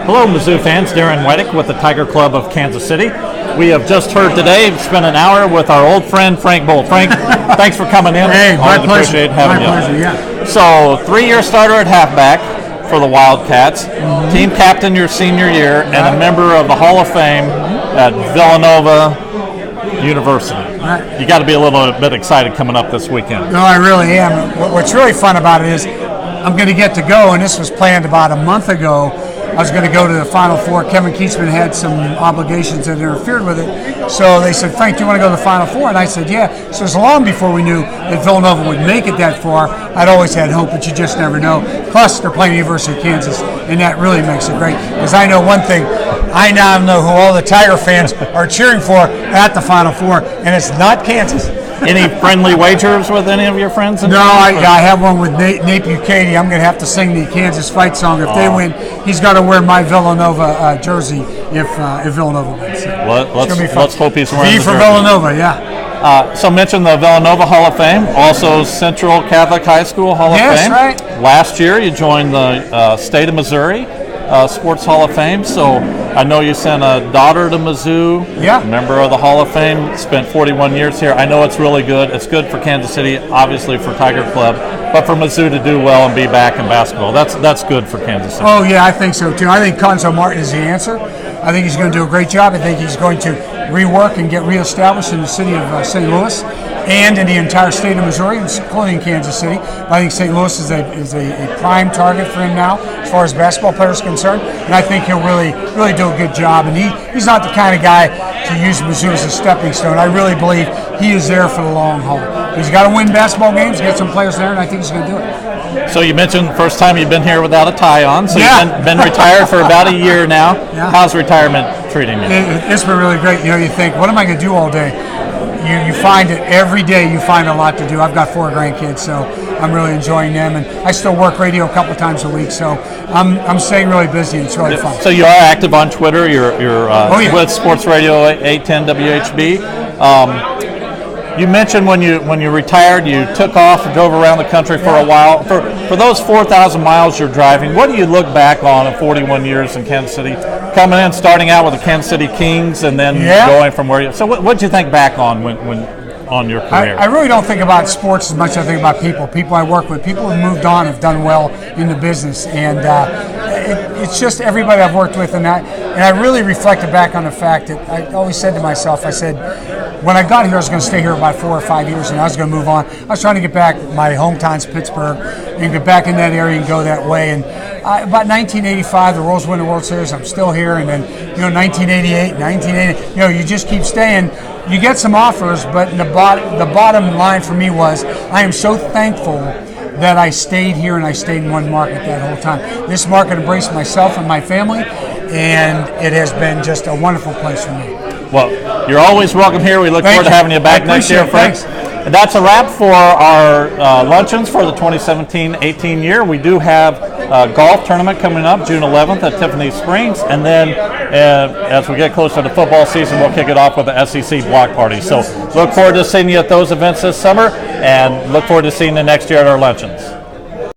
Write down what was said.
Hello, Mizzou fans. Darren Weddick with the Tiger Club of Kansas City. We have just heard today, spent an hour with our old friend Frank Boal. Frank, thanks for coming in. Hey, my pleasure. Appreciate having my pleasure, yeah. So, 3-year starter at halfback for the Wildcats, team captain your senior year, and a member of the Hall of Fame at Villanova University. You got to be a little bit excited coming up this weekend. No, I really am. What's really fun about it is I'm going to get to go, and this was planned about a month ago. I was going to go to the Final Four. Kevin Keatsman had some obligations that interfered with it. So they said, Frank, do you want to go to the Final Four? And I said, yeah. So it was long before we knew that Villanova would make it that far. I'd always had hope, but you just never know. Plus, they're playing the University of Kansas, and that really makes it great. Because I know one thing. I now know who all the Tiger fans are cheering for at the Final Four, and it's not Kansas. Any friendly wagers with any of your friends? No, I have one with Nate Bucati. I'm going to have to sing the Kansas fight song. If they win, he's got to wear my Villanova jersey if Villanova wins. Let's hope he's wearing V the for jersey. Villanova, yeah. So mention the Villanova Hall of Fame, also Central Catholic High School Hall of Fame. Yes, right. Last year you joined the State of Missouri Sports Hall of Fame. So I know you sent a daughter to Mizzou, member of the Hall of Fame, spent 41 years here. I know it's really good. It's good for Kansas City, obviously for Tiger Club, but for Mizzou to do well and be back in basketball, that's good for Kansas City. Oh, yeah, I think so, too. I think Conzo Martin is the answer. I think he's going to do a great job. I think he's going to rework and get reestablished in the city of St. Louis and in the entire state of Missouri, including Kansas City. I think St. Louis is a prime target for him now as far as basketball players are concerned, and I think he'll really do a good job. And he's not the kind of guy to use Mizzou as a stepping stone. I really believe he is there for the long haul. He's got to win basketball games, get some players there, and I think he's going to do it. So you mentioned the first time you've been here without a tie on, so you've been retired for about a year now. Yeah. How's retirement treating you? It's been really great. You know, you think, what am I going to do all day? You find it every day. You find a lot to do. I've got 4 grandkids, so I'm really enjoying them, and I still work radio a couple of times a week. So I'm staying really busy. And it's really fun. So you are active on Twitter. You're with Sports Radio 810 WHB. You mentioned when you retired, you took off and drove around the country for a while. For those 4,000 miles you're driving, what do you look back on in 41 years in Kansas City? Coming in, starting out with the Kansas City Kings, and then going from where you. So what did you think back on when on your career? I really don't think about sports as much as I think about people. People I work with, people who've moved on, have done well in the business, and it's just everybody I've worked with, and I really reflected back on the fact that I always said to myself, I said, when I got here, I was going to stay here about 4 or 5 years, and I was going to move on. I was trying to get back. My hometown's Pittsburgh, and get back in that area and go that way. And about 1985, the Royals win the World Series. I'm still here, and then 1988, 1980. You just keep staying. You get some offers, but the bottom line for me was I am so thankful that I stayed here and I stayed in one market that whole time. This market embraced myself and my family, and it has been just a wonderful place for me. Well, you're always welcome here. We look forward to having you back next year, Frank. And that's a wrap for our luncheons for the 2017-18 year. We do have a golf tournament coming up June 11th at Tiffany Springs, and then as we get closer to football season, we'll kick it off with the SEC block party. So look forward to seeing you at those events this summer, and look forward to seeing you next year at our luncheons.